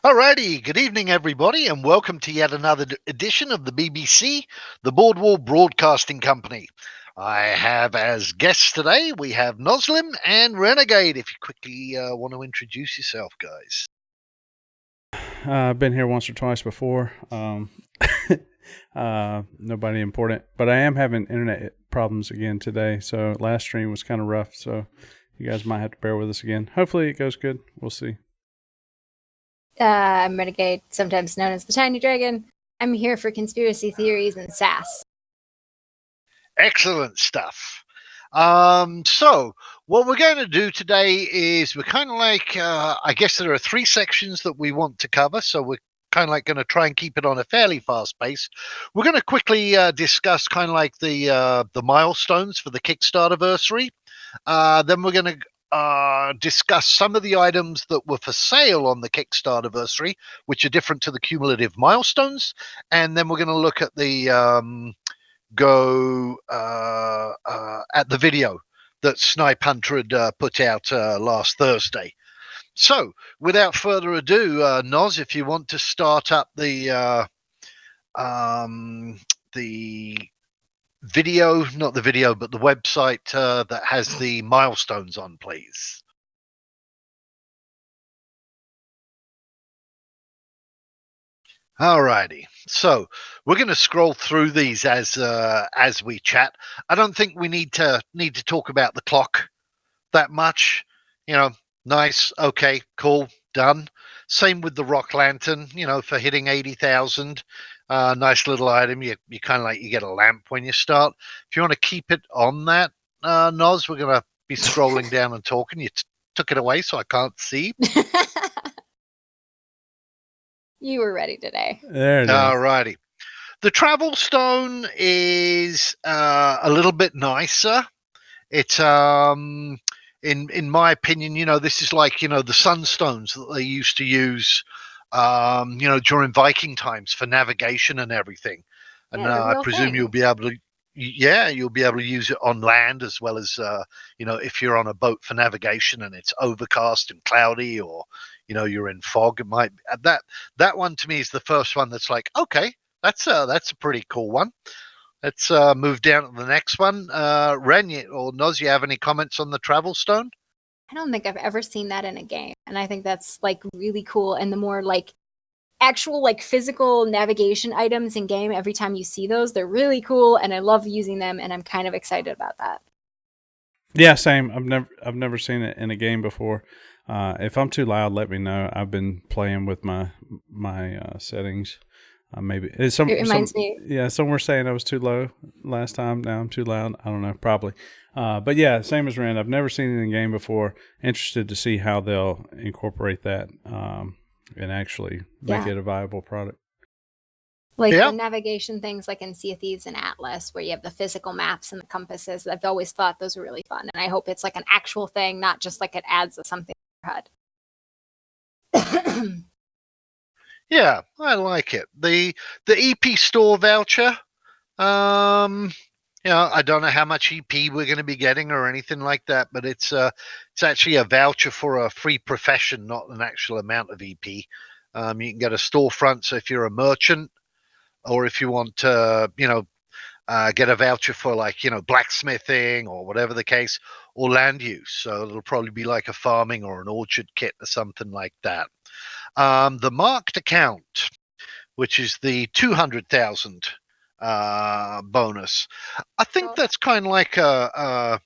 Alrighty, good evening, everybody, and welcome to yet another edition of the BBC, the Bordweall Broadcasting Company. I have as guests today, we have Noslim and Renegade. If you quickly want to introduce yourself, guys. I've been here once or twice before. Nobody important, but I am having internet problems again today. So last stream was kind of rough. So you guys might have to bear with us again. Hopefully it goes good. We'll see. I'm Renegade, sometimes known as the Tiny Dragon. I'm here for conspiracy theories and sass. Excellent stuff. So what we're going to do today is we're kind of like, I guess there are three sections that we want to cover. So we're kind of like going to try and keep it on a fairly fast pace. We're going to quickly discuss kind of like the milestones for the Kickstarterversary. Then we're going to discuss some of the items that were for sale on the Kickstarterversary, which are different to the cumulative milestones. And then we're going to look at the at the video that Snipe Hunter had put out last Thursday. So, without further ado, Noz, if you want to start up the video, not the video, but the website that has the milestones on, please. Alrighty, so we're going to scroll through these as we chat. I don't think we need to talk about the clock that much. You know, nice, okay, cool, done. Same with the rock lantern. You know, for hitting 80,000, nice little item. You kind of like you get a lamp when you start. If you want to keep it on that, Noz, we're going to be scrolling down and talking. You took it away, so I can't see. You were ready today. There it is. Alrighty. The travel stone is a little bit nicer. It's in my opinion, you know, this is like, you know, the sunstones that they used to use you know, during Viking times for navigation and everything. And Yeah, I presume you'll be able to you'll be able to use it on land as well as you know, if you're on a boat for navigation and it's overcast and cloudy, or you know, you're in fog. It might that one to me is the first one that's like, okay, that's a pretty cool one. Let's move down to the next one. Ren or Noz, you have any comments on the travel stone? I don't think I've ever seen that in a game, and I think that's like really cool. And the more like actual like physical navigation items in game, every time you see those, they're really cool, and I love using them, and I'm kind of excited about that. Yeah, same. I've never seen it in a game before. If I'm too loud, let me know. I've been playing with my settings. Maybe It reminds me. Yeah, some were saying I was too low last time. Now I'm too loud. I don't know, probably. But yeah, same as Rand. I've never seen it in game before. Interested to see how they'll incorporate that and actually make it a viable product. Like the navigation things, like in Sea of Thieves and Atlas, where you have the physical maps and the compasses. I've always thought those were really fun, and I hope it's like an actual thing, not just like it adds something to your HUD. Yeah, I like it. The EP store voucher. You know, I don't know how much EP we're going to be getting or anything like that, but it's actually a voucher for a free profession, not an actual amount of EP. You can get a storefront, so if you're a merchant, or if you want to, you know, get a voucher for like, you know, blacksmithing or whatever the case, or land use. So it'll probably be like a farming or an orchard kit or something like that. The marked account, which is the 200,000 bonus. I think that's kind of like a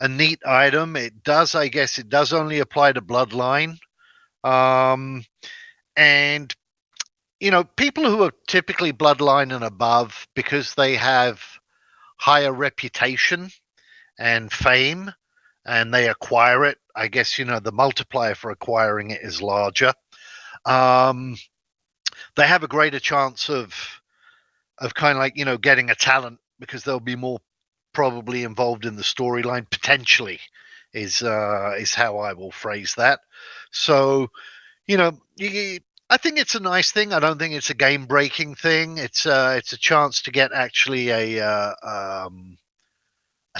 neat item. It does, I guess, it does only apply to Bloodline, and you know, people who are typically Bloodline and above, because they have higher reputation and fame, and they acquire it. I guess, you know, the multiplier for acquiring it is larger. They have a greater chance of kind of like, you know, getting a talent, because they'll be more probably involved in the storyline potentially, is how I will phrase that. So, you know, I think it's a nice thing. I don't think it's a game breaking thing. It's a chance to get actually a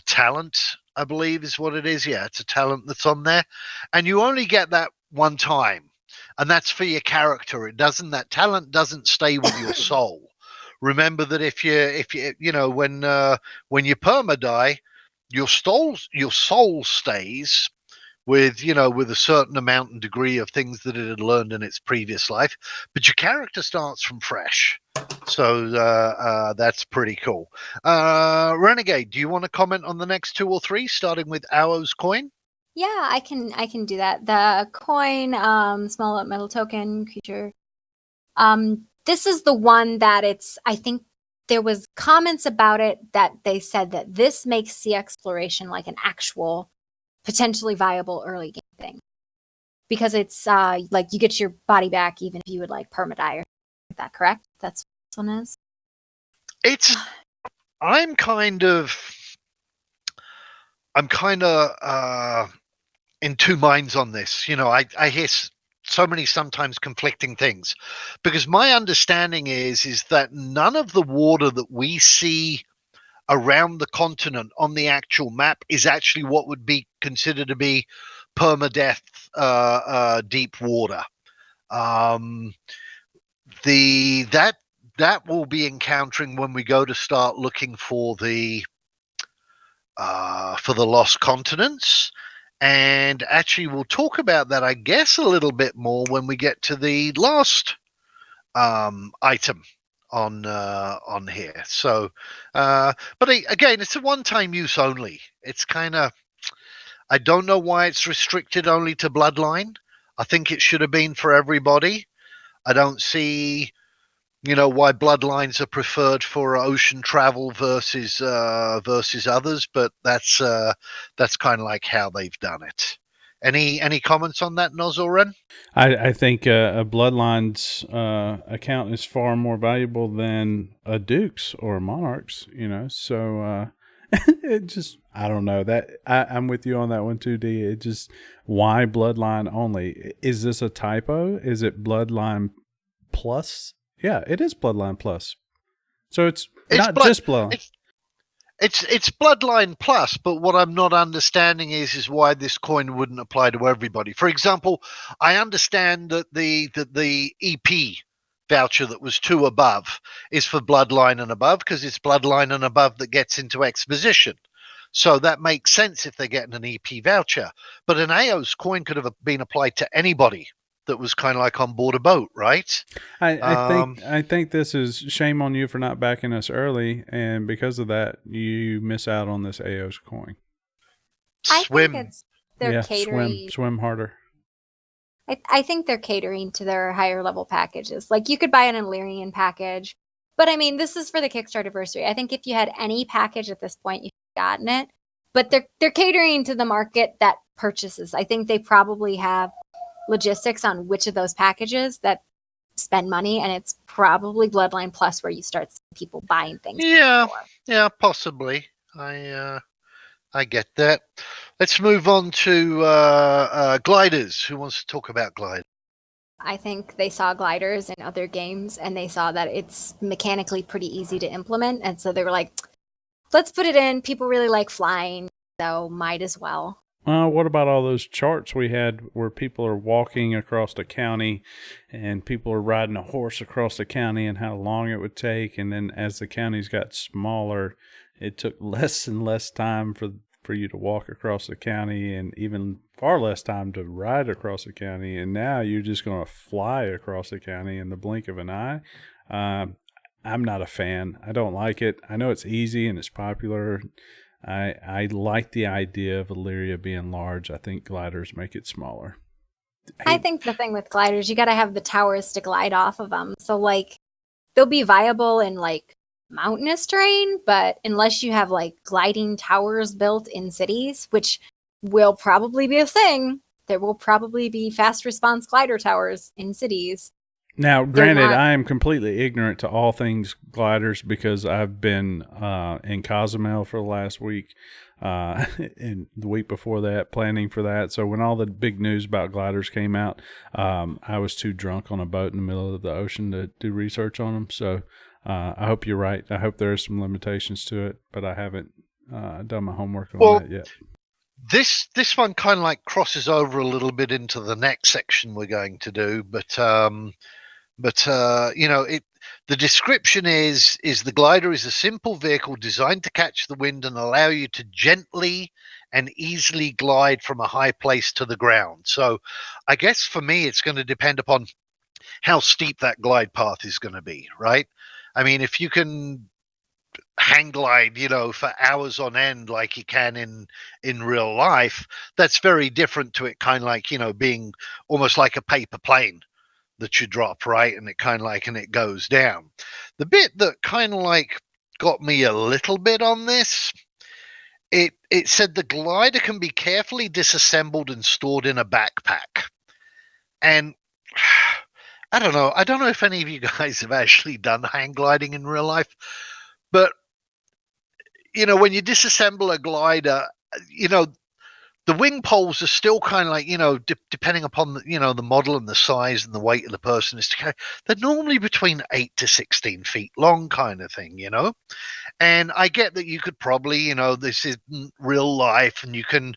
talent, I believe is what it is. Yeah, it's a talent that's on there, and you only get that one time. and that's for your character. That talent doesn't stay with your soul. Remember that if you know when you perma die, your soul stays with with a certain amount and degree of things that it had learned in its previous life, but your character starts from fresh. So that's pretty cool. Renegade, do you want to comment on the next 2 or 3, starting with Ao's coin? Yeah, I can do that. The coin, small metal token creature. This is the one that I think there was comments about it that they said that this makes sea exploration like an actual potentially viable early game thing. Because it's like you get your body back even if you would like permadie. Is that correct? That's what this one is? I'm kind of in two minds on this. I hear so many sometimes conflicting things, because my understanding is that none of the water that we see around the continent on the actual map is actually what would be considered to be permadeath deep water. That we'll be encountering when we go to start looking for the lost continents. And actually, we'll talk about that, I guess, a little bit more when we get to the last item on here. So, but again, it's a one-time use only. It's kind of, I don't know why it's restricted only to Bloodline. I think it should have been for everybody. I don't see why bloodlines are preferred for ocean travel versus others, but that's kind of like how they've done it. Any comments on that, Nozoren? I think a Bloodlines account is far more valuable than a Duke's or a Monarch's, so it just, I don't know, that I'm with you on that one too, D. It just, why Bloodline only? Is this a typo? Is it Bloodline Plus? Yeah, it is Bloodline Plus. So it's not just Bloodline. It's Bloodline Plus, but what I'm not understanding is why this coin wouldn't apply to everybody. For example, I understand that the EP voucher that was 2 above is for Bloodline and above, because it's Bloodline and above that gets into exposition. So that makes sense if they're getting an EP voucher. But an AO's coin could have been applied to anybody that was kind of like on board a boat, right? I think this is shame on you for not backing us early, and because of that, you miss out on this AO's coin. Swim. I think they're catering. Swim harder. I think they're catering to their higher level packages. Like you could buy an Illyrian package, but I mean, this is for the Kickstarterversary. I think if you had any package at this point, you've gotten it. But they're catering to the market that purchases. I think they probably have logistics on which of those packages that spend money, and it's probably Bloodline Plus where you start seeing people buying things. Yeah, possibly. I get that. Let's move on to gliders. Who wants to talk about gliders? I think they saw gliders in other games, and they saw that it's mechanically pretty easy to implement, and so they were like, let's put it in. People really like flying, so might as well. What about all those charts we had where people are walking across the county and people are riding a horse across the county, and how long it would take? And then as the counties got smaller, it took less and less time for you to walk across the county, and even far less time to ride across the county. And now you're just going to fly across the county in the blink of an eye. I'm not a fan. I don't like it. I know it's easy and it's popular. I like the idea of Illyria being large. I think gliders make it smaller. I think the thing with gliders, you got to have the towers to glide off of them. So like they'll be viable in like mountainous terrain, but unless you have like gliding towers built in cities, which will probably be a thing, there will probably be fast response glider towers in cities. Now, granted, I am completely ignorant to all things gliders because I've been in Cozumel for the last week and the week before that, planning for that. So when all the big news about gliders came out, I was too drunk on a boat in the middle of the ocean to do research on them. So I hope you're right. I hope there are some limitations to it, but I haven't done my homework on that yet. This one kind of like crosses over a little bit into the next section we're going to do, but you know, the description is the glider is a simple vehicle designed to catch the wind and allow you to gently and easily glide from a high place to the ground. So I guess for me it's going to depend upon how steep that glide path is going to be, right? I mean, if you can hang glide, you know, for hours on end like you can in real life, that's very different to it kind of like, you know, being almost like a paper plane that you drop, right? And it kind of like, and it goes down. The bit that kind of like got me a little bit on this, it said the glider can be carefully disassembled and stored in a backpack. And I don't know. I don't know if any of you guys have actually done hang gliding in real life, but you know, when you disassemble a glider, you know, the wing poles are still kind of like, you know, depending upon the, you know, the model and the size and the weight of the person is to carry, they're normally between 8 to 16 feet long kind of thing, you know. And I get that you could probably, you know, this is real life and you can,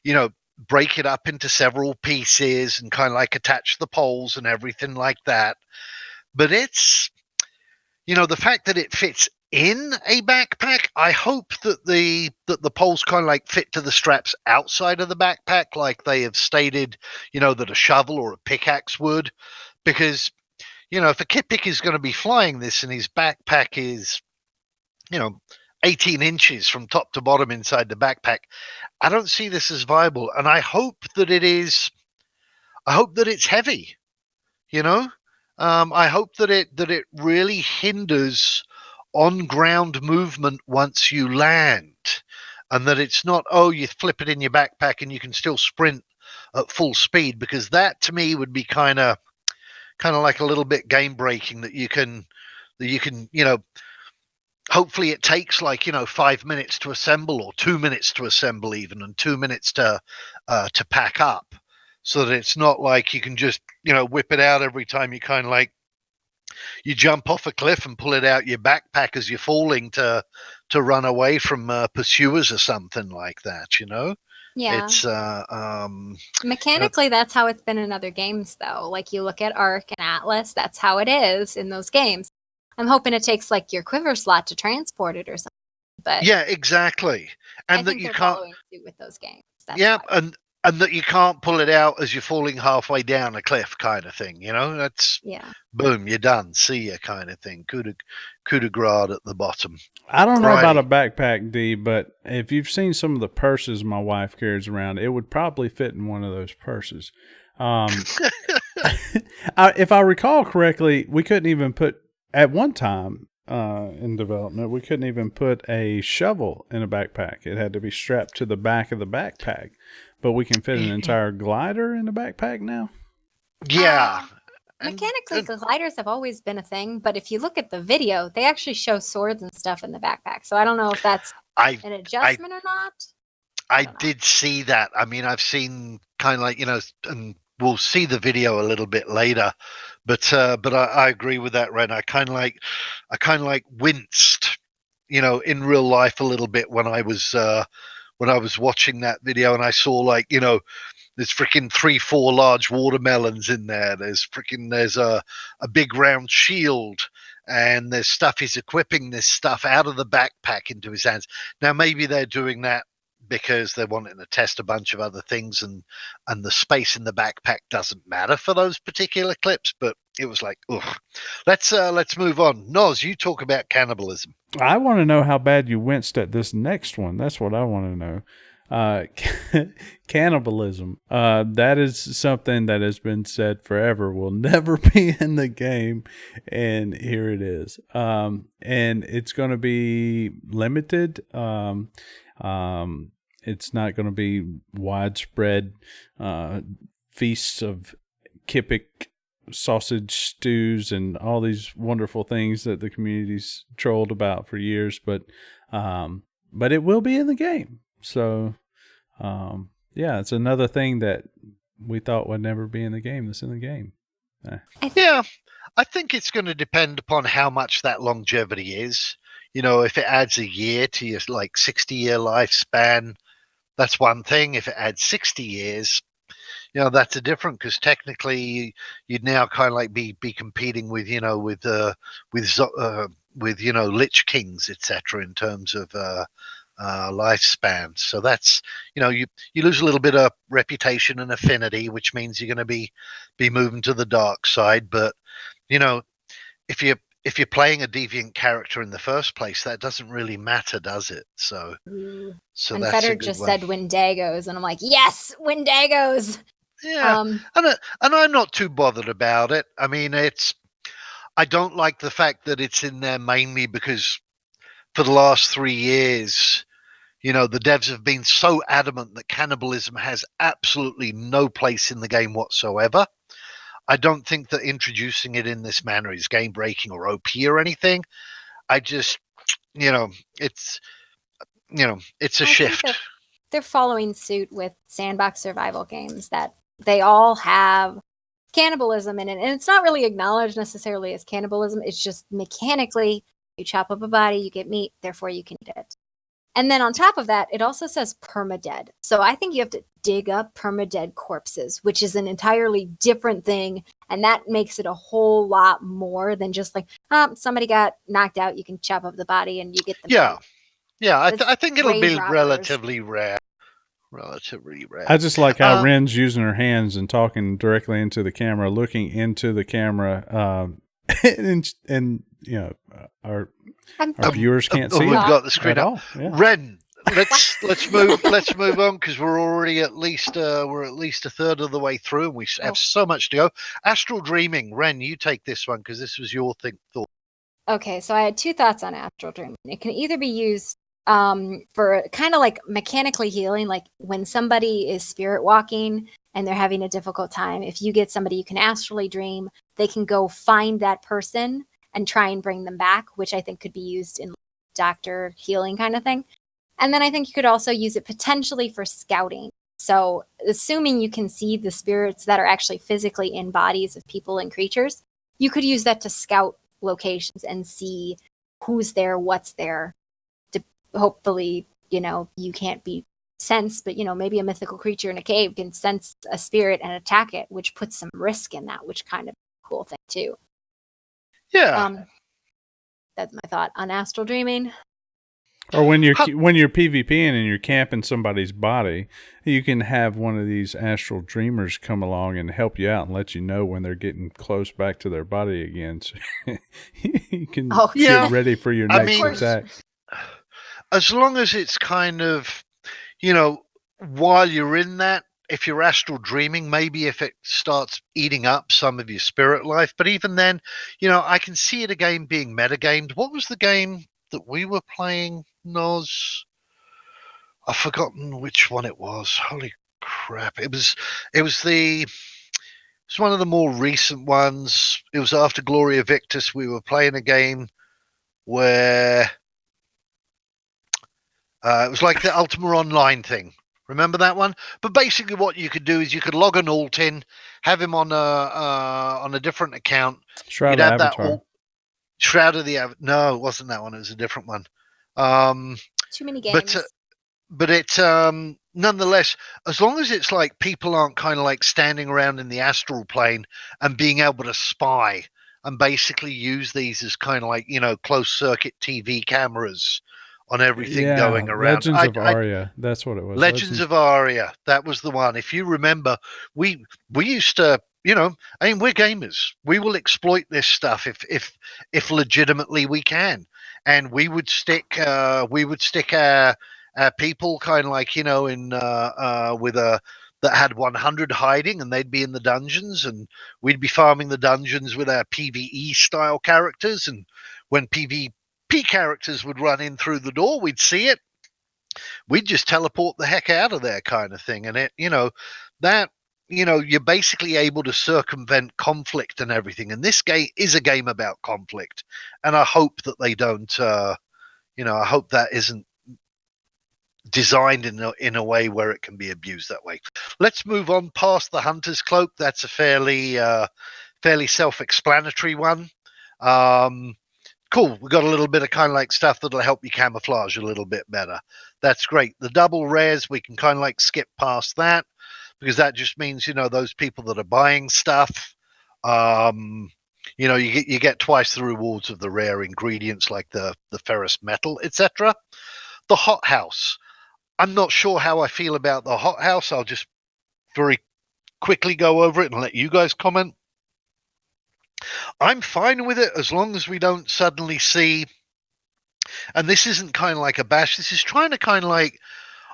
you know, break it up into several pieces and kind of like attach the poles and everything like that. But it's, you know, the fact that it fits in a backpack, I hope that the poles kind of like fit to the straps outside of the backpack, like they have stated, you know, that a shovel or a pickaxe would, because you know, if a kit pick is going to be flying this and his backpack is, you know, 18 inches from top to bottom inside the backpack, I don't see this as viable, and I hope that it is. I hope that it's heavy. You know, I hope that it really hinders on ground movement once you land, and that it's not, oh, you flip it in your backpack and you can still sprint at full speed, because that to me would be kind of like a little bit game breaking, that you can, you know, hopefully it takes like, you know, 5 minutes to assemble or 2 minutes to assemble even, and 2 minutes to pack up, so that it's not like you can just, you know, whip it out every time you kind of like you jump off a cliff and pull it out your backpack as you're falling to run away from pursuers or something like that, you know. Yeah. It's Mechanically, that's how it's been in other games, though. Like you look at Ark and Atlas, that's how it is in those games. I'm hoping it takes like your quiver slot to transport it or something. But yeah, exactly. I And that think you they're can't, following suit with those games. That's yeah, why. and that you can't pull it out as you're falling halfway down a cliff kind of thing, you know. That's Yeah. boom, you're done, see ya kind of thing. Coup de grace at the bottom. I don't know about a Righty. backpack, D, but if you've seen some of the purses my wife carries around, it would probably fit in one of those purses. If I recall correctly, we couldn't even put, at one time in development, we couldn't even put a shovel in a backpack. It had to be strapped to the back of the backpack. But we can fit an entire glider in a backpack now. Yeah. Mechanically, gliders have always been a thing, but if you look at the video, they actually show swords and stuff in the backpack. So I don't know if that's an adjustment or not. I did see that. I mean, I've seen kind of like, you know, and we'll see the video a little bit later, but I agree with that, Ren. I kind of like winced, you know, in real life a little bit when I was watching that video and I saw, like, you know, there's freaking 3, 4 large watermelons in there. There's a big round shield, and there's stuff he's equipping this stuff out of the backpack into his hands. Now maybe they're doing that because they're wanting to test a bunch of other things, and the space in the backpack doesn't matter for those particular clips. But it was like, ugh. Let's move on. Noz, you talk about cannibalism. I want to know how bad you winced at this next one. That's what I want to know. Cannibalism. That is something that has been said forever will never be in the game, and here it is. And it's going to be limited. It's not going to be widespread feasts of Kippic sausage stews and all these wonderful things that the community's trolled about for years, but it will be in the game. So, yeah, it's another thing that we thought would never be in the game that's in the game. Yeah, I think it's going to depend upon how much that longevity is. You know, if it adds a year to your like 60-year lifespan, that's one thing. If it adds 60 years, that's a different, because technically you'd now kind of like be competing with Lich Kings, etc., in terms of lifespan. So that's you lose a little bit of reputation and affinity, which means you're going to be moving to the dark side. But if you're playing a deviant character in the first place, that doesn't really matter, does it? So and that's a Feder good just one. said Windagos, and I'm like, yes, Windagos. Yeah, and I'm not too bothered about it. I mean, I don't like the fact that it's in there mainly because for the last 3 years, the devs have been so adamant that cannibalism has absolutely no place in the game whatsoever. I don't think that introducing it in this manner is game breaking or OP or anything. I just, it's, it's a shift. They're following suit with sandbox survival games that they all have cannibalism in it. And it's not really acknowledged necessarily as cannibalism. It's just mechanically, you chop up a body, you get meat, therefore you can eat it. And then on top of that, it also says permadead. So I think you have to dig up permadead corpses, which is an entirely different thing. And that makes it a whole lot more than just like, somebody got knocked out, you can chop up the body and you get the meat. Yeah, I think it'll be relatively rare. I just like how Ren's using her hands and talking directly into the camera, looking into the camera, and our viewers can't see. We've got the screen up. Yeah. Ren, let's move on, because we're already at least a third of the way through, and we have so much to go. Astral Dreaming, Ren, you take this one because this was your thought. Okay, so I had 2 thoughts on Astral Dreaming. It can either be used for kind of like mechanically healing, like when somebody is spirit walking and they're having a difficult time. If you get somebody you can astrally dream, they can go find that person and try and bring them back, which I think could be used in doctor healing kind of thing. And then I think you could also use it potentially for scouting. So assuming you can see the spirits that are actually physically in bodies of people and creatures, you could use that to scout locations and see who's there, what's there. Hopefully, you can't be sensed, but maybe a mythical creature in a cave can sense a spirit and attack it, which puts some risk in that, which kind of a cool thing too. Yeah. That's my thought on Astral Dreaming. Or when you're PvPing and you're camping somebody's body, you can have one of these astral dreamers come along and help you out and let you know when they're getting close back to their body again, so you can get ready for your next attack. As long as it's kind of, while you're in that, if you're astral dreaming, maybe if it starts eating up some of your spirit life. But even then, I can see it again being metagamed. What was the game that we were playing, Noz? I've forgotten which one it was. Holy crap. It was one of the more recent ones. It was after Gloria Victis. We were playing a game where it was like the Ultima Online thing. Remember that one? But basically, what you could do is you could log an alt in, have him on a different account. Shroud of Avatar. Shroud of the No, it wasn't that one. It was a different one. Too many games. But it's nonetheless, as long as it's like people aren't kind of like standing around in the astral plane and being able to spy and basically use these as kind of like closed circuit TV cameras on everything going around. Legends of Aria, that's what it was. Legends of Aria, that was the one. If you remember, we used to, we're gamers. We will exploit this stuff if legitimately we can, and we would stick our people kind of like in with a that had 100 hiding, and they'd be in the dungeons, and we'd be farming the dungeons with our PvE style characters, and when PvP characters would run in through the door, we'd see it, we'd just teleport the heck out of there kind of thing. And you're basically able to circumvent conflict and everything, and this game is a game about conflict, and I hope that they don't I hope that isn't designed in a way where it can be abused that way. Let's move on past the Hunter's Cloak. That's a fairly self-explanatory one. cool. We got a little bit of kind of like stuff that'll help you camouflage a little bit better. That's great. The double rares, we can kind of like skip past that because that just means, those people that are buying stuff, you get twice the rewards of the rare ingredients like the ferrous metal, etc. The hothouse. I'm not sure how I feel about the hothouse. I'll just very quickly go over it and let you guys comment. I'm fine with it as long as we don't suddenly see, and this isn't kind of like a bash, this is trying to kind of like,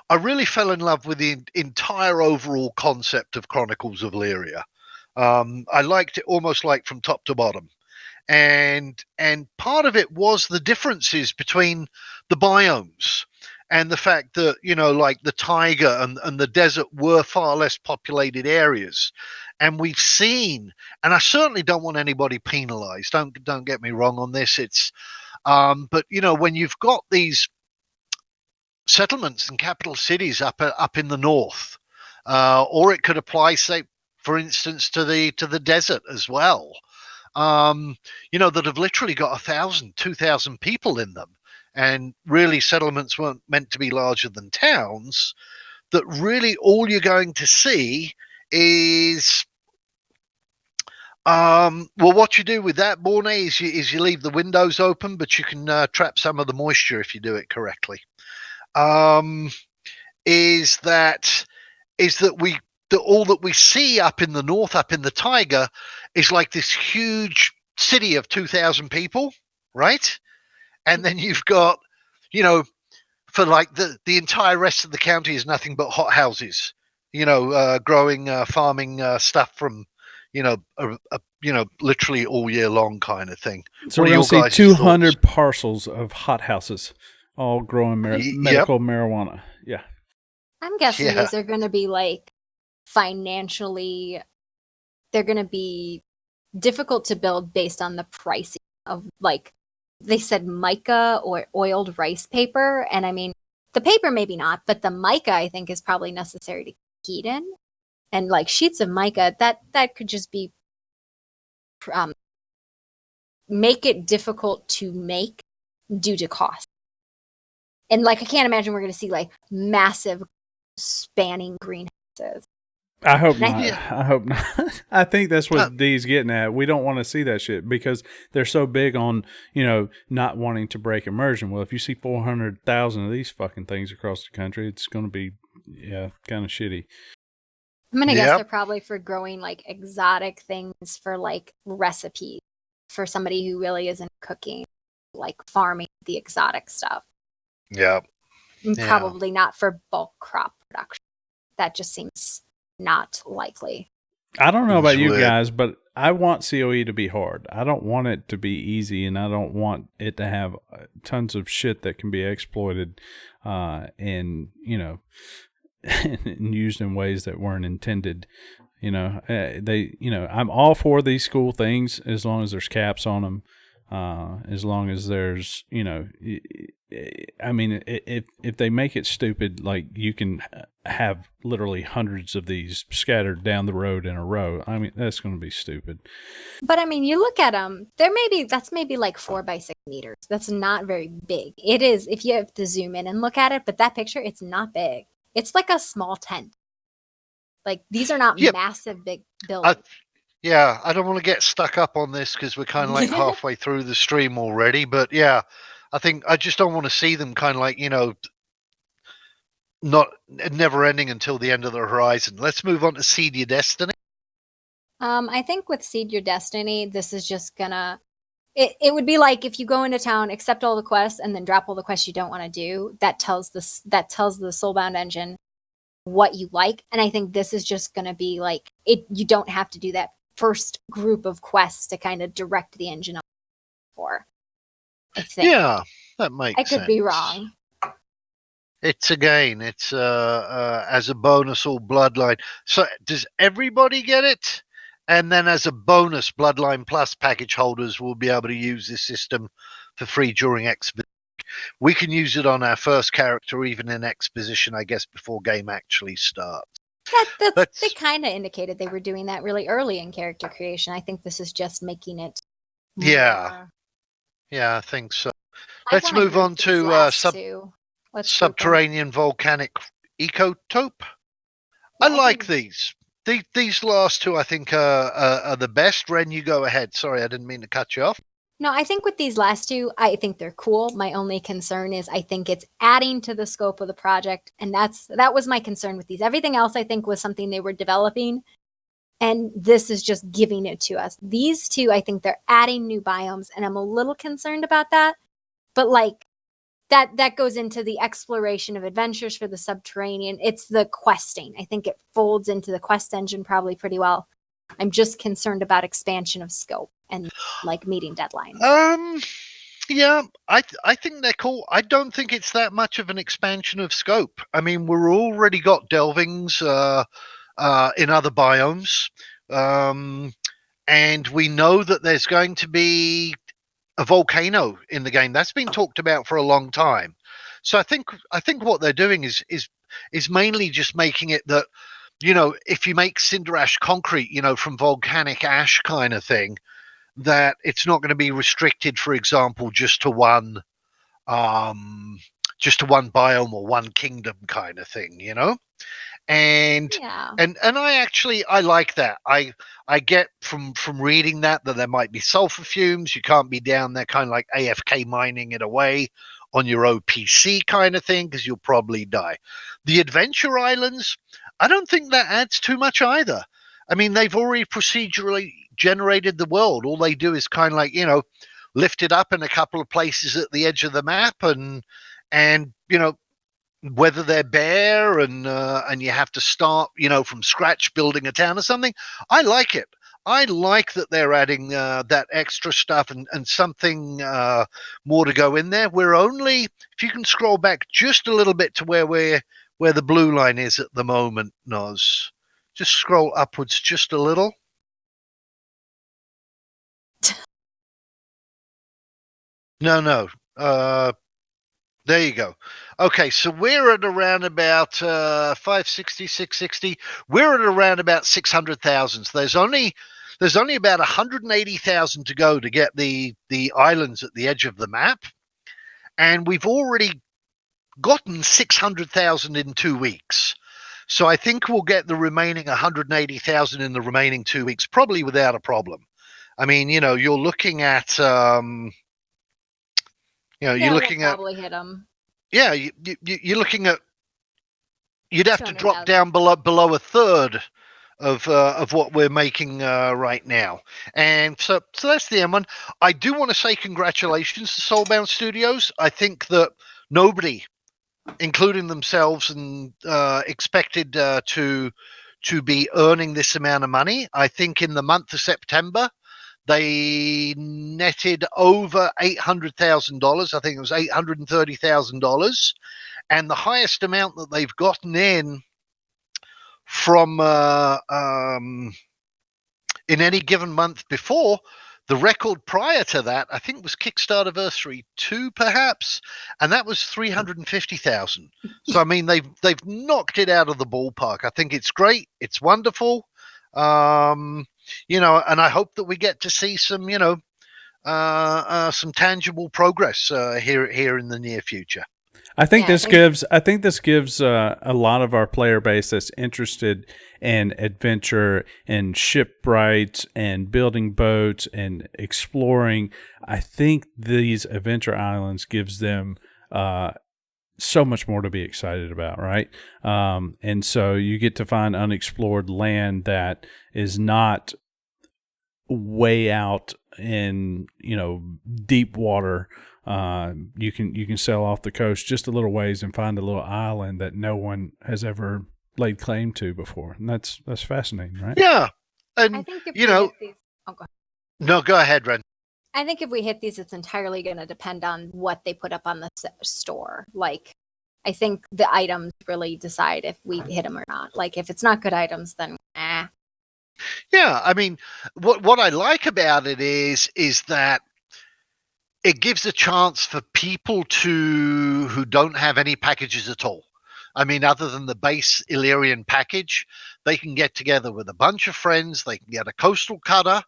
I really fell in love with the entire overall concept of Chronicles of Lyria. I liked it almost like from top to bottom. And part of it was the differences between the biomes and the fact that, like the taiga and the desert were far less populated areas. And we've seen, and I certainly don't want anybody penalized. Don't get me wrong on this. It's, but when you've got these settlements and capital cities up in the north, or it could apply, say, for instance, to the desert as well. That have literally got 1,000, 2,000 people in them, and really settlements weren't meant to be larger than towns. That really all you're going to see is, what you do with that, Borne, is you leave the windows open, but you can trap some of the moisture if you do it correctly. Is that all that we see up in the north, up in the taiga, is like this huge city of 2,000 people, right? And then you've got, for like the entire rest of the county is nothing but hot houses, growing, farming stuff from, literally all year long kind of thing. So we're going to see 200 parcels of hot houses, all growing medical marijuana. Yeah. I'm guessing these are going to be like financially, they're going to be difficult to build based on the pricing of, like, they said mica or oiled rice paper. And I mean, the paper maybe not, but the mica I think is probably necessary to heat in. And like sheets of mica, that could just be make it difficult to make due to cost. And like I can't imagine we're going to see like massive spanning greenhouses. I hope not. I hope not. I think that's what D's getting at. We don't want to see that shit because they're so big on, not wanting to break immersion. Well, if you see 400,000 of these fucking things across the country, it's going to be, kind of shitty. I'm going to guess they're probably for growing like exotic things for like recipes for somebody who really isn't cooking, like farming the exotic stuff. Yeah. Probably not for bulk crop production. That just seems not likely. I don't know about you guys, but I want COE to be hard. I don't want it to be easy, and I don't want it to have tons of shit that can be exploited and and used in ways that weren't intended. I'm all for these cool things as long as there's caps on them. As long as there's, I mean, if they make it stupid, like you can have literally hundreds of these scattered down the road in a row. I mean, that's going to be stupid. But I mean, you look at them, that's maybe like 4 by 6 meters. That's not very big. It is, if you have to zoom in and look at it, but that picture, it's not big. It's like a small tent. Like these are not massive big buildings. I don't want to get stuck up on this because we're kind of like halfway through the stream already. But I think I just don't want to see them kind of like, not never ending until the end of the horizon. Let's move on to Seed Your Destiny. I think with Seed Your Destiny, this is just gonna, it would be like if you go into town, accept all the quests, and then drop all the quests you don't want to do. That tells the Soulbound engine what you like. And I think this is just gonna be like it. You don't have to do that first group of quests to kind of direct the engine for. I think. Yeah, that makes sense. I could be wrong. It's as a bonus all Bloodline. So does everybody get it? And then as a bonus, Bloodline Plus package holders will be able to use this system for free during exposition. We can use it on our first character, even in exposition, I guess, before game actually starts. They kind of indicated they were doing that really early in character creation. I think this is just making it more. Yeah, I think so. I Let's wanna move group on these to last two. Let's group 'em. subterranean volcanic ecotope. Yeah, I I like think these. These last two, I think, are the best. Ren, you go ahead. Sorry, I didn't mean to cut you off. no, I think with these last two, I think they're cool. My only concern is I think it's adding to the scope of the project, and that was my concern with these. Everything else I think was something they were developing, and this is just giving it to us. These two, I think they're adding new biomes, and I'm a little concerned about that. But like that goes into the exploration of adventures for the subterranean. It's the questing. I think it folds into the quest engine probably pretty well. I'm just concerned about expansion of scope and like meeting deadlines. Yeah, I think they're cool. I don't think it's that much of an expansion of scope. I mean, we're already got delvings in other biomes, and we know that there's going to be a volcano in the game. That's been talked about for a long time. So I think what they're doing is mainly just making it that, if you make cinder ash concrete, from volcanic ash kind of thing, that it's not going to be restricted, for example, um just to one biome or one kingdom kind of thing. and Yeah. and I like that. I get from reading that there might be sulfur fumes. You can't be down there kind of like AFK mining it away on your OPC kind of thing, because you'll probably die. The adventure islands, I don't think that adds too much either. I mean, they've already procedurally generated the world. All they do is kind of like, lift it up in a couple of places at the edge of the map, and whether they're bare, and you have to start from scratch building a town or something. I like it. I like that they're adding that extra stuff, and something more to go in there. We're only, if you can scroll back just a little bit to where the blue line is at the moment, Noz. Just scroll upwards just a little. No. There you go. Okay, so we're at around about 560, 660. We're at around about 600,000. So there's only about 180,000 to go to get the islands at the edge of the map, and we've already gotten 600,000 in 2 weeks. So I think we'll get the remaining 180,000 in the remaining 2 weeks, probably without a problem. I mean, you're looking at you're looking at, probably hit them. yeah, you're looking at, you'd have to drop 200,000. down below a third of what we're making right now. And so that's the M1. I do want to say congratulations to Soulbound Studios. I think that nobody, including themselves, and expected to be earning this amount of money. I think in the month of September, they netted over $800,000. I think it was $830,000, and the highest amount that they've gotten in from in any given month before. The record prior to that, I think, was Kickstarterversary 2, perhaps, and that was 350,000. So I mean, they've knocked it out of the ballpark. I think it's great. It's wonderful. And I hope that we get to see some, some tangible progress here in the near future. I think this gives a lot of our player base that's interested in adventure and shipwrights and building boats and exploring. I think these adventure islands gives them so much more to be excited about, right? And so you get to find unexplored land that is not way out in deep water. You can sail off the coast just a little ways and find a little island that no one has ever laid claim to before, and that's fascinating, right? Yeah, and I think if we hit these, go ahead. No, go ahead, Ren. I think if we hit these, it's entirely going to depend on what they put up on the store. Like, I think the items really decide if we hit them or not. Like, if it's not good items, then Yeah, I mean, what I like about it is that it gives a chance for people who don't have any packages at all. I mean, other than the base Illyrian package, they can get together with a bunch of friends. They can get a coastal cutter,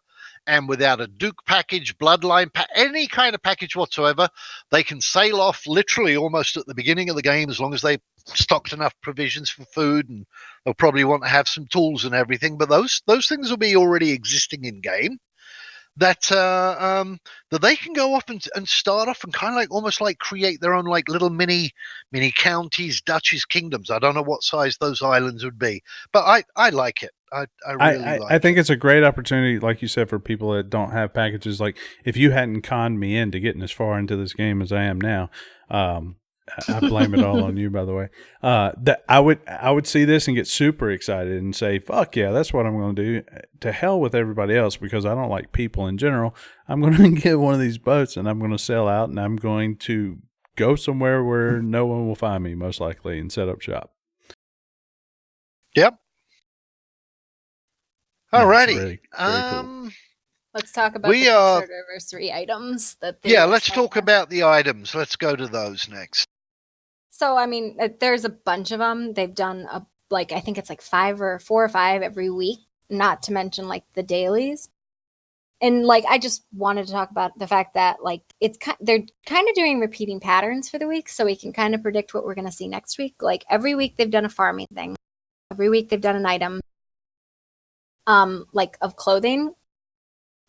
and without a Duke package, Bloodline, any kind of package whatsoever, they can sail off literally almost at the beginning of the game, as long as they stocked enough provisions for food, and they'll probably want to have some tools and everything. But those things will be already existing in game. That that they can go off and start off and kind of like almost like create their own like little mini counties, duchies, kingdoms. I don't know what size those islands would be, but I like it. I really like it. I think it's a great opportunity, like you said, for people that don't have packages. Like, if you hadn't conned me into getting as far into this game as I am now, I blame it all on you, by the way. That I would see this and get super excited and say, "Fuck yeah, that's what I'm going to do." To hell with everybody else, because I don't like people in general. I'm going to get one of these boats and I'm going to sail out, and I'm going to go somewhere where no one will find me, most likely, and set up shop. Yep. Alrighty. Very cool. Let's talk about the Kickstarterversary items. Let's talk about the items. Let's go to those next. So, I mean, there's a bunch of them. They've done I think it's like 4 or 5 every week, not to mention like the dailies. And like, I just wanted to talk about the fact that like they're kind of doing repeating patterns for the week, so we can kind of predict what we're going to see next week. Like, every week they've done a farming thing. Every week they've done an item, like of clothing.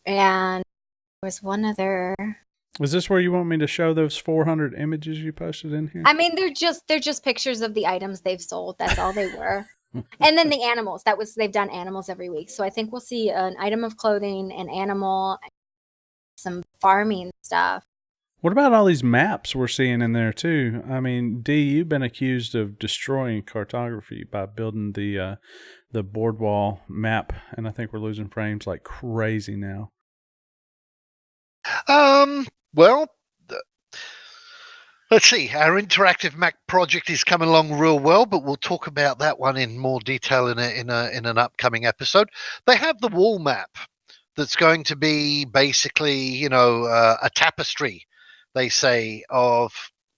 And there was one other. Is this where you want me to show those 400 images you posted in here? I mean, they're just pictures of the items they've sold. That's all they were. And then the animals. They've done animals every week. So I think we'll see an item of clothing, an animal, some farming stuff. What about all these maps we're seeing in there too? I mean, D, you've been accused of destroying cartography by building the Bordweall map, and I think we're losing frames like crazy now. Well, let's see. Our interactive map project is coming along real well, but we'll talk about that one in more detail in an upcoming episode. They have the wall map that's going to be basically, a tapestry, they say, of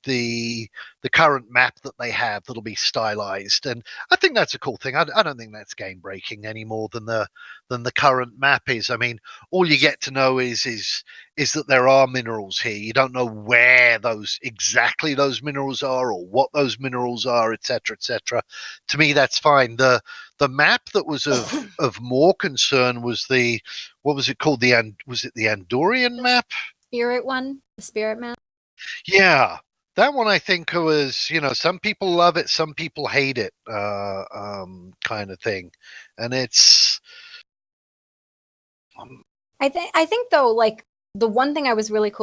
the current map that they have that'll be stylized, and I think that's a cool thing. I don't think that's game breaking any more than the current map is. I mean, all you get to know is that there are minerals here. You don't know where exactly those minerals are or what those minerals are, etc., etc. To me, that's fine. The map that was of more concern was what was it called? Was it the Andorian map? Spirit one, the spirit map. Yeah. That one, I think, was, some people love it, some people hate it, kind of thing. And it's... I think, though, like, the one thing I was really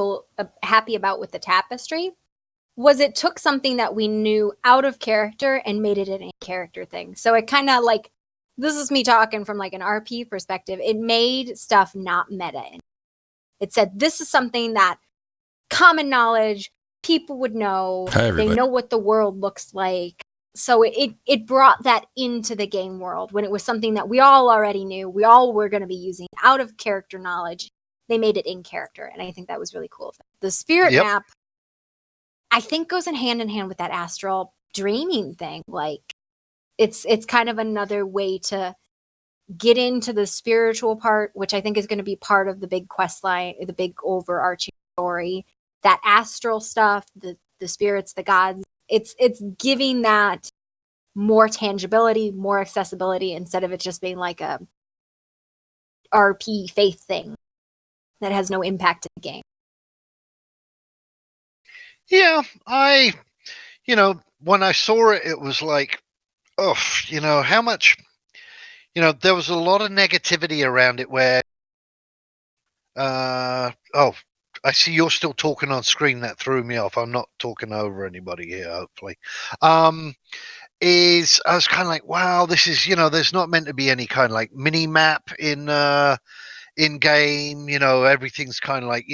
happy about with the tapestry was it took something that we knew out of character and made it an in-character thing. So it kind of, like, this is me talking from, like, an RP perspective. It made stuff not meta. It said, this is something that common knowledge... people would know. They know what the world looks like. So it brought that into the game world when it was something that we all already knew. We all were going to be using out of character knowledge. They made it in character. And I think that was really cool. The spirit map, I think, goes in hand with that astral dreaming thing. Like, it's kind of another way to get into the spiritual part, which I think is going to be part of the big quest line, the big overarching story. That astral stuff, the spirits, the gods, it's giving that more tangibility, more accessibility, instead of it just being like a RP faith thing that has no impact in the game. Yeah, when I saw it, it was like, oh, how much, there was a lot of negativity around it where, I see you're still talking on screen. That threw me off. I'm not talking over anybody here, hopefully. I was kind of like, wow, this is, there's not meant to be any kind of like mini map in game. Everything's kind of like,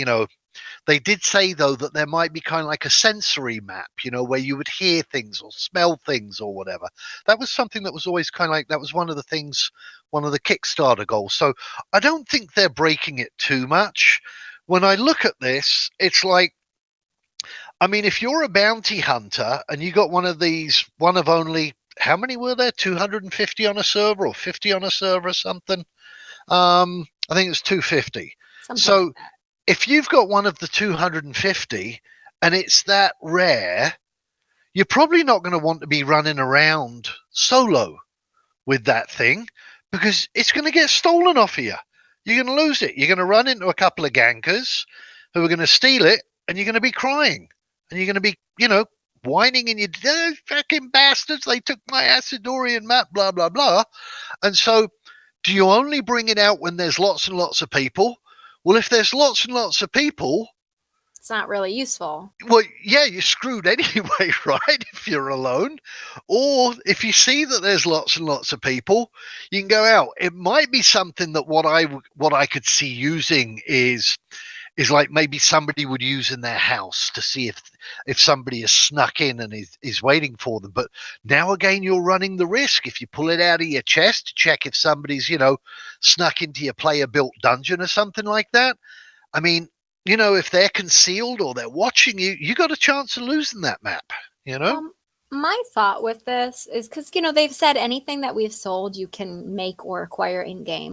they did say though that there might be kind of like a sensory map, where you would hear things or smell things or whatever. That was something that was always kind of like, that was one of the Kickstarter goals. So I don't think they're breaking it too much. When I look at this, it's like, I mean, if you're a bounty hunter and you got one of only, how many were there? 250 on a server or 50 on a server or something? I think it's 250. Something So like that. if you've got one of the 250 and it's that rare, you're probably not going to want to be running around solo with that thing because it's going to get stolen off of you. You're going to lose it. You're going to run into a couple of gankers who are going to steal it, and you're going to be crying, and you're going to be, whining in your fucking bastards. They took my Acidorian map, blah blah blah. And so, do you only bring it out when there's lots and lots of people? Well, if there's lots and lots of people, It's not really useful. well, yeah, you're screwed anyway, right? If you're alone, or if you see that there's lots and lots of people, you can go out. It might be something that what I could see using is like maybe somebody would use in their house to see if somebody is snuck in and is waiting for them. But now again, you're running the risk if you pull it out of your chest to check if somebody's snuck into your player built dungeon or something like that. I mean, if they're concealed or they're watching you, you got a chance of losing that map, My thought with this is because, they've said anything that we've sold you can make or acquire in game.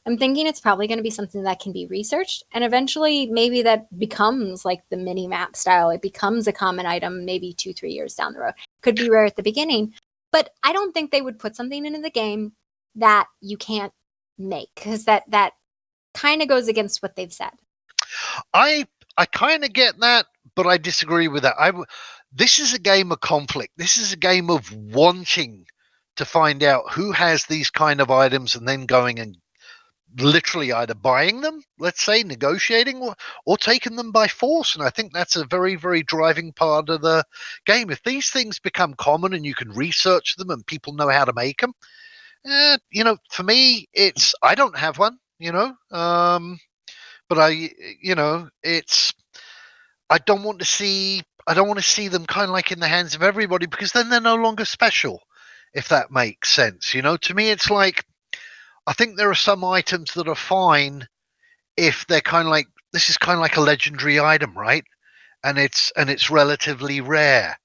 I'm thinking it's probably going to be something that can be researched, and eventually maybe that becomes like the mini map style. It becomes a common item maybe 2-3 years down the road. Could be rare at the beginning, but I don't think they would put something into the game that you can't make, because that kind of goes against what they've said. I kind of get that, but I disagree with that. This is a game of conflict. This is a game of wanting to find out who has these kind of items and then going and literally either buying them, let's say, negotiating, or taking them by force. And I think that's a very, very driving part of the game. If these things become common and you can research them and people know how to make them, for me, I don't have one, but I don't want to see them kind of like in the hands of everybody, because then they're no longer special, if that makes sense. To me, it's like, I think there are some items that are fine if they're kind of like, this is kind of like a legendary item, right? And it's relatively rare.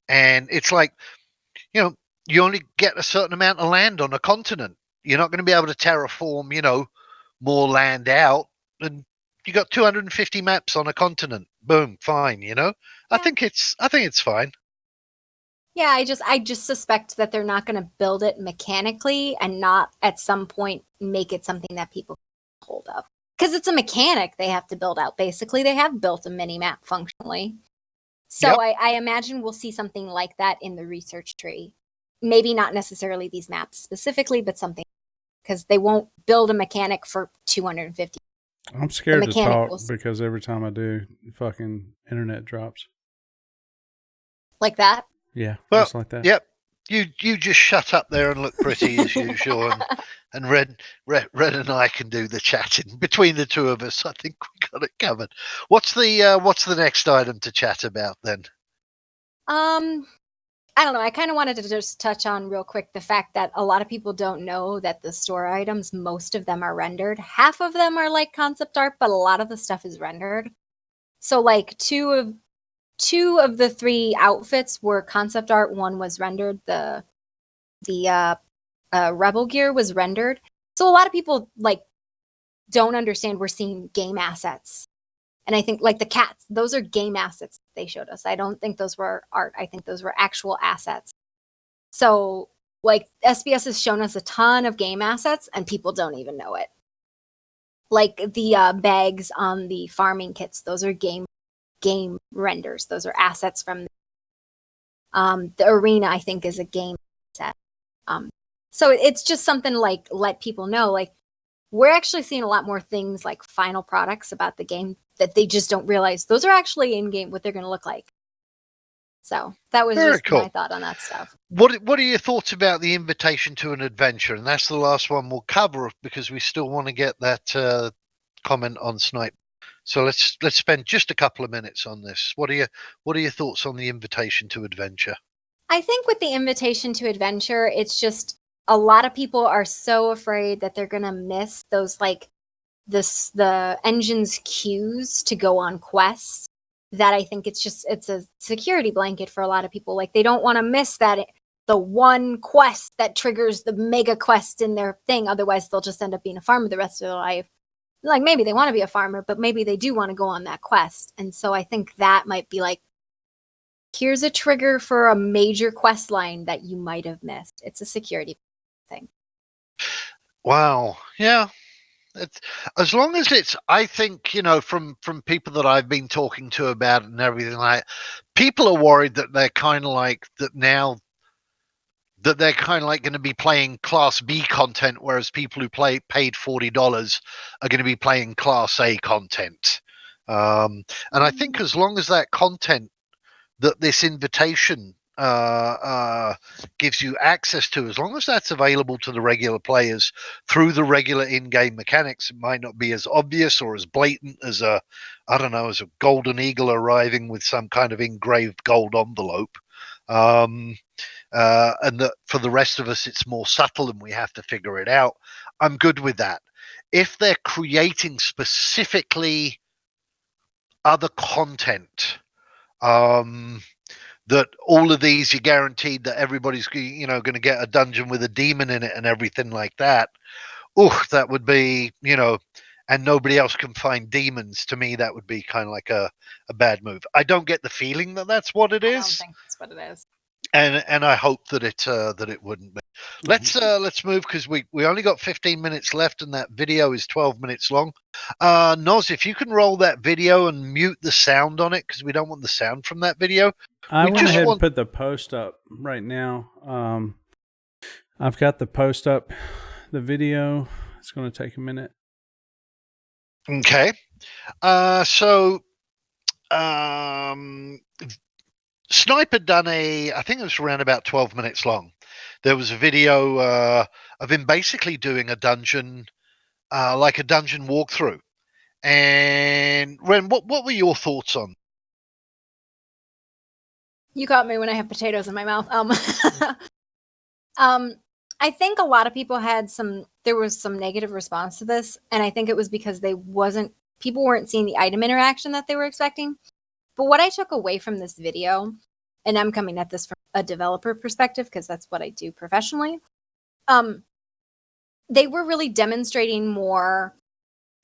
And it's like, you only get a certain amount of land on a continent. You're not going to be able to terraform, more land out. And you got 250 maps on a continent. Boom, fine, Yeah. I think it's fine. Yeah, I just suspect that they're not going to build it mechanically and not at some point make it something that people can hold of. Because it's a mechanic they have to build out. Basically, they have built a mini map functionally. So yep. I imagine we'll see something like that in the research tree. Maybe not necessarily these maps specifically, but something, because they won't build a mechanic for 250. I'm scared to talk because every time I do, fucking internet drops. Like that? Yeah, well, just like that. Yep. You just shut up there and look pretty as usual, and Red and I can do the chatting between the two of us. I think we got it covered. What's the next item to chat about then? I don't know. I kind of wanted to just touch on real quick the fact that a lot of people don't know that the store items, most of them are rendered. Half of them are like concept art, but a lot of the stuff is rendered. So like two of the 3 outfits were concept art. One was rendered. The Rebel gear was rendered. So a lot of people like don't understand we're seeing game assets. And I think like the cats, those are game assets they showed us. I don't think those were art. I think those were actual assets. So like SBS has shown us a ton of game assets and people don't even know it. Like the bags on the farming kits, those are game renders. Those are assets from the arena, I think, is a game set. So it's just something like let people know, like we're actually seeing a lot more things like final products about the game that they just don't realize those are actually in game, what they're going to look like. So that was very just cool. My thought on that stuff. What are your thoughts about the invitation to an adventure? And that's the last one we'll cover because we still want to get that comment on Snipe. So let's spend just a couple of minutes on this. What are your thoughts on the invitation to adventure? I think with the invitation to adventure, it's just a lot of people are so afraid that they're going to miss those like the engine's cues to go on quests, that I think it's a security blanket for a lot of people. Like they don't want to miss the one quest that triggers the mega quest in their thing. Otherwise they'll just end up being a farmer the rest of their life. like maybe they want to be a farmer, but maybe they do want to go on that quest. And so I think that might be like, here's a trigger for a major quest line that you might have missed. It's a security thing. Wow. Yeah. It's, as long as it's, I think, you know, from people that I've been talking to about it and everything, like, people are worried that they're kind of like that now, that they're kind of like going to be playing Class B content, whereas people who paid $40 are going to be playing Class A content. And I think as long as that content that this invitation gives you access to, as long as that's available to the regular players through the regular in-game mechanics, it might not be as obvious or as blatant as a, I don't know, as a golden eagle arriving with some kind of engraved gold envelope. And that for the rest of us, it's more subtle and we have to figure it out. I'm good with that. If they're creating specifically other content, that all of these, you're guaranteed that everybody's, you know, going to get a dungeon with a demon in it and everything like that. Oh, that would be, you know, and nobody else can find demons. To me, that would be kind of like a bad move. I don't get the feeling that that's what it is. I don't think that's what it is. And I hope that it wouldn't be. Let's move, because we only got 15 minutes left and that video is 12 minutes long. Noz, if you can roll that video and mute the sound on it, because we don't want the sound from that video. I went ahead and put the post up right now. I've got the post up, the video. It's going to take a minute. Okay. Snipe had done I think it was around about 12 minutes long. There was a video of him basically doing a dungeon, like a dungeon walkthrough. And Ren, what were your thoughts on? You caught me when I have potatoes in my mouth. I think a lot of people there was some negative response to this, and I think it was because people weren't seeing the item interaction that they were expecting. But what I took away from this video, and I'm coming at this from a developer perspective because that's what I do professionally, they were really demonstrating more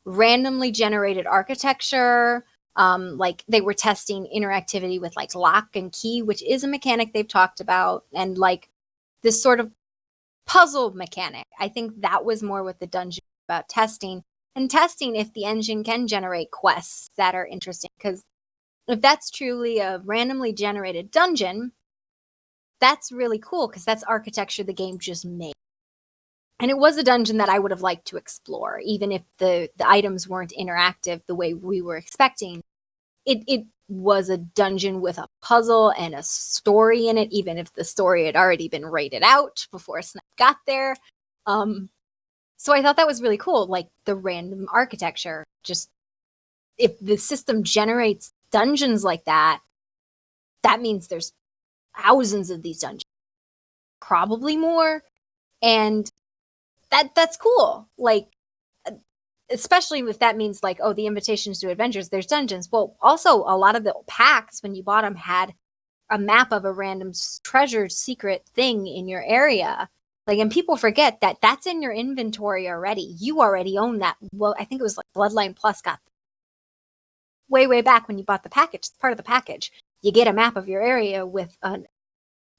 randomly generated architecture. Like they were testing interactivity with like lock and key, which is a mechanic they've talked about, and like this sort of puzzle mechanic. I think that was more what the dungeon was about, testing if the engine can generate quests that are interesting. Because if that's truly a randomly generated dungeon, that's really cool because that's architecture the game just made. And it was a dungeon that I would have liked to explore, even if the items weren't interactive the way we were expecting. It was a dungeon with a puzzle and a story in it, even if the story had already been rated out before Snipe got there. So I thought that was really cool, like the random architecture. Just if the system generates dungeons like that, that means there's thousands of these dungeons, probably more, and that's cool. Like, especially if that means like, oh, the invitations to adventures, there's dungeons. Well, also a lot of the packs when you bought them had a map of a random treasured secret thing in your area. Like, and people forget that that's in your inventory already. You already own that. Well, I think it was like Bloodline Plus got way back when you bought the package. It's part of the package. You get a map of your area with a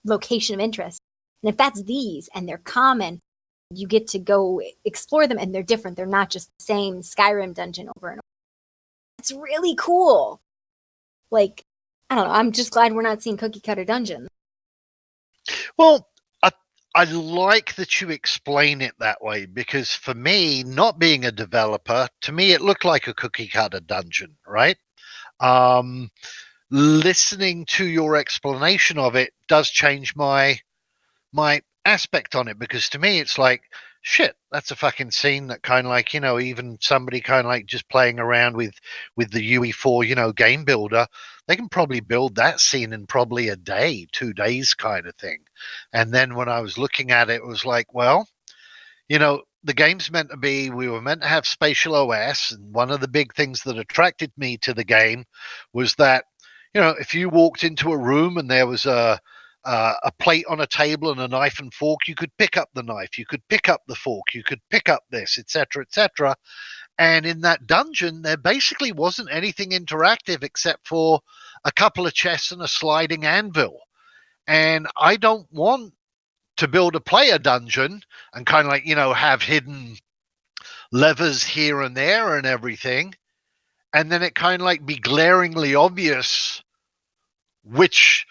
location of interest. And if that's these and they're common, you get to go explore them and they're different. They're not just the same Skyrim dungeon over and over. It's really cool. Like, I don't know. I'm just glad we're not seeing cookie cutter dungeons. Well, I like that you explain it that way, because for me, not being a developer, to me, it looked like a cookie cutter dungeon, right? Listening to your explanation of it does change my aspect on it, because to me, it's like, shit, that's a fucking scene that kind of like, you know, even somebody kind of like just playing around with the UE4, you know, game builder, they can probably build that scene in probably a day, 2 days kind of thing. And then when I was looking at it, it was like, well, you know, the game's meant to be, we were meant to have spatial OS. And one of the big things that attracted me to the game was that, you know, if you walked into a room and there was a plate on a table and a knife and fork, you could pick up the knife, you could pick up the fork, you could pick up this, etc., etc. And in that dungeon, there basically wasn't anything interactive except for a couple of chests and a sliding anvil. And I don't want to build a player dungeon and kind of like, have hidden levers here and there and everything. And then it kind of like be glaringly obvious which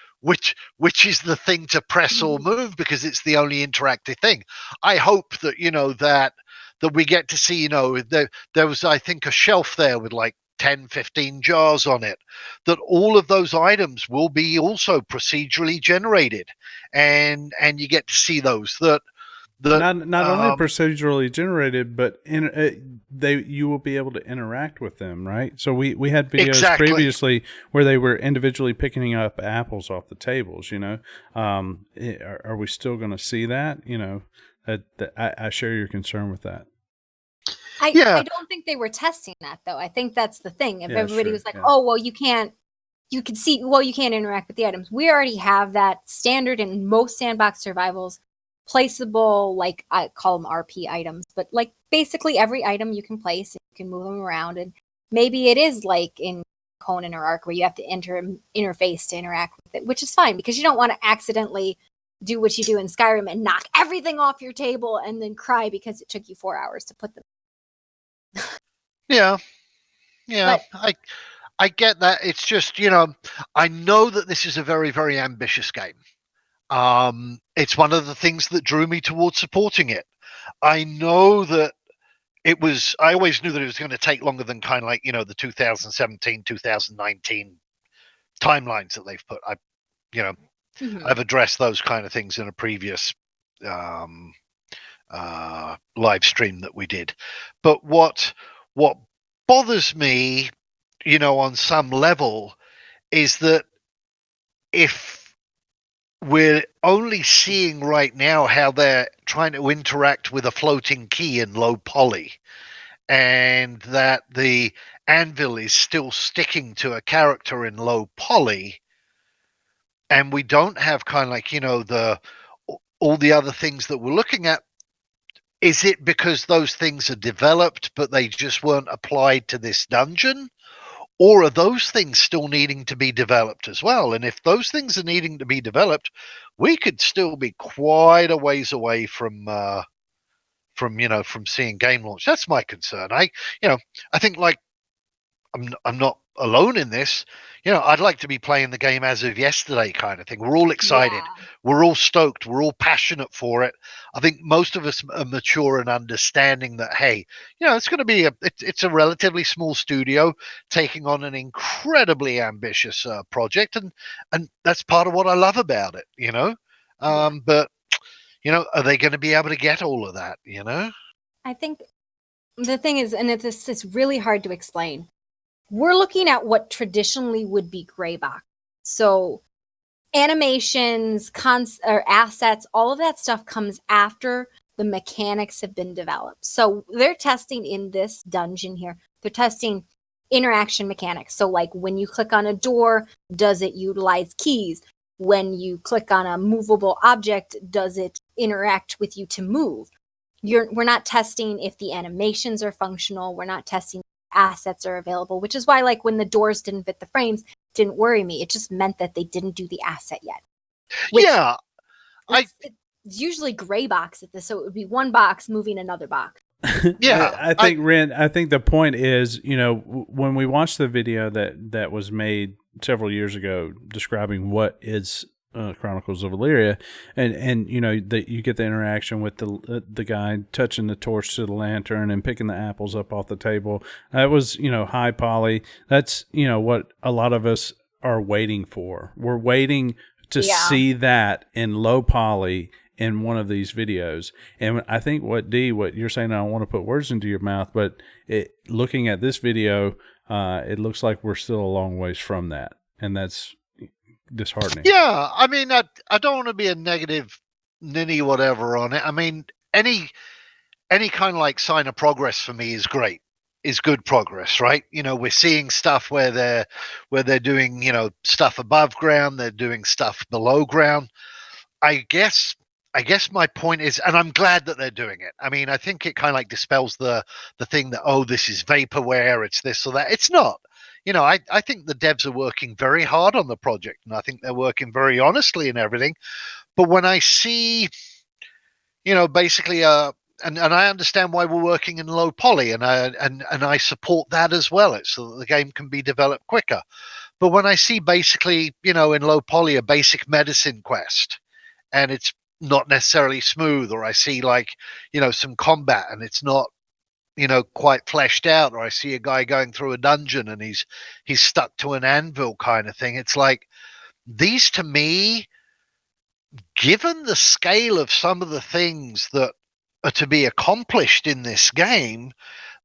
is the thing to press or move, because it's the only interactive thing. I hope that that we get to see, there was, I think, a shelf there with like 10, 15 jars on it, that all of those items will be also procedurally generated, and you get to see those that not only procedurally generated, but you will be able to interact with them, right? So we had videos previously where they were individually picking up apples off the tables. Are we still going to see that? I share your concern with that. I don't think they were testing that, though. I think that's the thing. If everybody was like, "Oh, well, you can't interact with the items." We already have that standard in most sandbox survivals. Placeable, like I call them RP items, but like basically every item you can place and you can move them around. And maybe it is like in Conan or Ark where you have to enter an interface to interact with it, which is fine because you don't want to accidentally do what you do in Skyrim and knock everything off your table and then cry because it took you 4 hours to put them. Yeah. But, I get that. It's just, I know that this is a very, very ambitious game. It's one of the things that drew me towards supporting it. I know that I always knew that it was going to take longer than kind of like, the 2017, 2019 timelines that they've put. I've addressed those kind of things in a previous live stream that we did. But what bothers me, on some level, is that if we're only seeing right now how they're trying to interact with a floating key in low poly, and that the anvil is still sticking to a character in low poly, and we don't have kind of like, all the other things that we're looking at. Is it because those things are developed but they just weren't applied to this dungeon? Or are those things still needing to be developed as well? And if those things are needing to be developed, we could still be quite a ways away from seeing game launch. That's my concern. I think, like, I'm not alone in this. I'd like to be playing the game as of yesterday, kind of thing. We're all excited. Yeah. We're all stoked. We're all passionate for it. I think most of us are mature and understanding that, hey, it's going to be it's a relatively small studio taking on an incredibly ambitious project, and that's part of what I love about it. But are they going to be able to get all of that? I think the thing is, and it's really hard to explain. We're looking at what traditionally would be gray box. So animations, or assets, all of that stuff comes after the mechanics have been developed. So they're testing in this dungeon here. They're testing interaction mechanics. So like when you click on a door, does it utilize keys? When you click on a movable object, does it interact with you to move? We're not testing if the animations are functional. We're not testing assets are available, which is why, like, when the doors didn't fit the frames, didn't worry me. It just meant that they didn't do the asset yet. It's usually gray box at this, so it would be one box moving another box. I think Ren, I think the point is, when we watched the video that was made several years ago describing what is Chronicles of Illyria, and that you get the interaction with the guy touching the torch to the lantern and picking the apples up off the table. That was high poly. That's what a lot of us are waiting for. We're waiting to see that in low poly in one of these videos. And I think what you're saying, I don't want to put words into your mouth, but looking at this video, it looks like we're still a long ways from that, and that's disheartening. Yeah, I mean, I don't want to be a negative ninny whatever on it. I mean, any kind of like sign of progress for me is great, is good progress, right? We're seeing stuff where they're doing stuff above ground, they're doing stuff below ground. I guess I guess my point is, and I'm glad that they're doing it. I mean, I think it kind of like dispels the thing that, oh, this is vaporware, it's this or that. It's not. I think the devs are working very hard on the project, and I think they're working very honestly and everything. But when I see, basically, and I understand why we're working in low poly, and I support that as well. It's so that the game can be developed quicker. But when I see basically, in low poly, a basic medicine quest, and it's not necessarily smooth, or I see like, some combat and it's not, quite fleshed out, or I see a guy going through a dungeon and he's stuck to an anvil kind of thing. It's like, these to me, given the scale of some of the things that are to be accomplished in this game,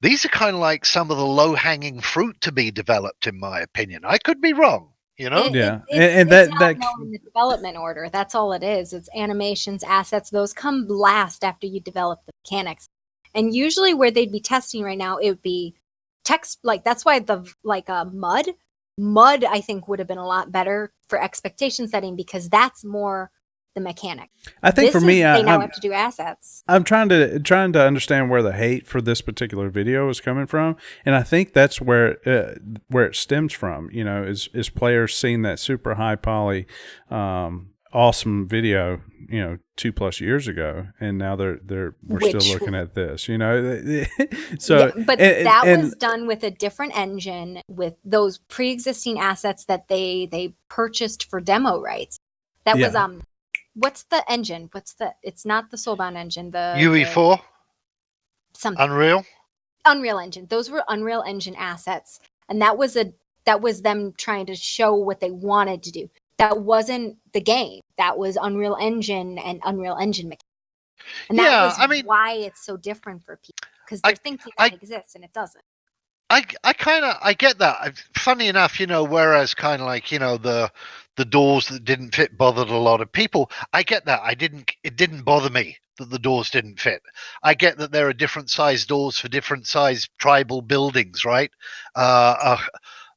these are kind of like some of the low-hanging fruit to be developed, in my opinion. I could be wrong. And it's not knowing the development order. That's all it is. It's animations, assets. Those come last after you develop the mechanics. And usually, where they'd be testing right now, it would be text. Like that's why mud. I think would have been a lot better for expectation setting, because that's more the mechanic. I think they now have to do assets. I'm trying to understand where the hate for this particular video is coming from, and I think that's where it stems from. Is players seeing that super high poly, awesome video, 2+ years ago, and now we're still looking at this. So, yeah, that was done with a different engine, with those pre-existing assets that they purchased for demo rights. That was what's the engine? It's not the Soulbound engine. The UE4? Something. Unreal Engine. Those were Unreal Engine assets. And that was them trying to show what they wanted to do. That wasn't the game. That was Unreal Engine and Unreal Engine mechanics. And that was why it's so different for people. Because they're thinking that exists and it doesn't. I get that. Funny enough, whereas kind of like, the doors that didn't fit bothered a lot of people. I get that. It didn't bother me that the doors didn't fit. I get that there are different size doors for different size tribal buildings, right? A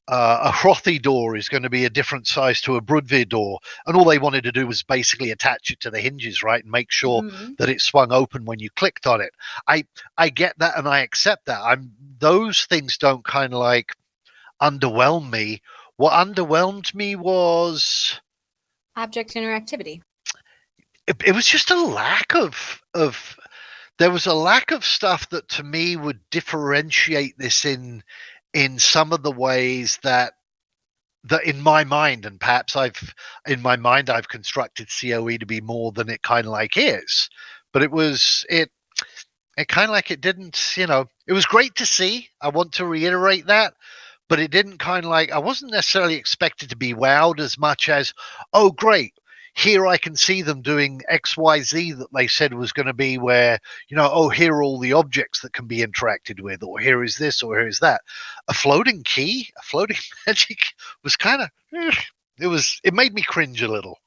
Hrothy door is going to be a different size to a Bordweall door, and all they wanted to do was basically attach it to the hinges, right, and make sure that it swung open when you clicked on it. I get that, and I accept that. Those things don't kind of like underwhelm me. What underwhelmed me was object interactivity. It was just a lack of there was a lack of stuff that to me would differentiate this in some of the ways that in my mind, and perhaps I've constructed COE to be more than it kind of like is, but it kind of like it didn't, it was great to see. I want to reiterate that. But it didn't kind of like, I wasn't necessarily expected to be wowed as much as, oh, great, here I can see them doing XYZ that they said was going to be where, oh, here are all the objects that can be interacted with, or here is this, or here is that. A floating key, a floating magic was kind of, it made me cringe a little,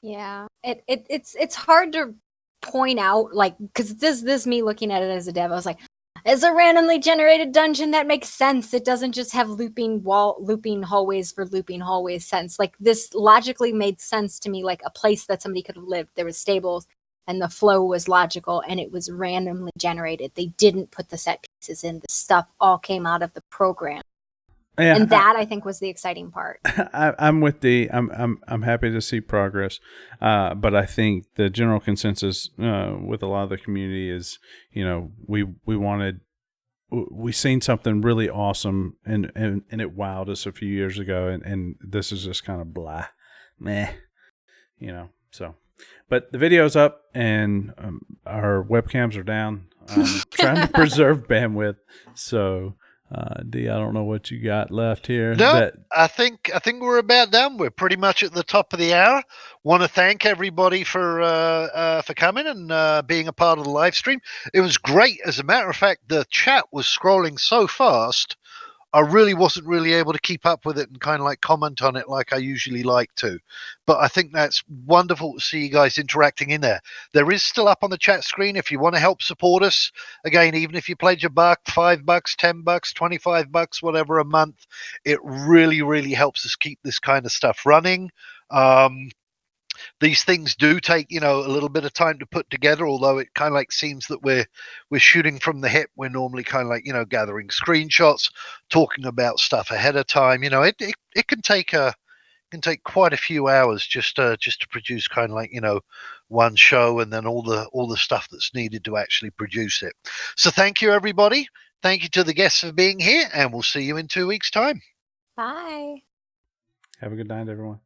Yeah, it's hard to point out, like, because this me looking at it as a dev, I was like, it's a randomly generated dungeon that makes sense. It doesn't just have looping hallways for looping hallways sense. Like, this logically made sense to me, like a place that somebody could have lived. There was stables and the flow was logical, and it was randomly generated. They didn't put the set pieces in. The stuff all came out of the program. Yeah, and that I think was the exciting part. I'm with D. I'm happy to see progress, but I think the general consensus with a lot of the community is, we seen something really awesome and it wowed us a few years ago, and this is just kind of blah, meh, So, but the video's up and our webcams are down. Trying to preserve bandwidth, so. D, I don't know what you got left here. No, I think we're about done. We're pretty much at the top of the hour. Want to thank everybody for coming and being a part of the live stream. It was great. As a matter of fact, the chat was scrolling so fast, I really wasn't really able to keep up with it and kind of like comment on it like I usually like to. But I think that's wonderful to see you guys interacting in there. There is still up on the chat screen if you want to help support us. Again, even if you pledge $1, $5, $10, $25, whatever a month, it really, really helps us keep this kind of stuff running. these things do take, a little bit of time to put together, although it kind of like seems that we're shooting from the hip. We're normally kind of like, gathering screenshots, talking about stuff ahead of time. It can take quite a few hours just to produce kind of like, one show, and then all the stuff that's needed to actually produce it. So thank you, everybody. Thank you to the guests for being here, and we'll see you in 2 weeks' time. Bye. Have a good night, everyone.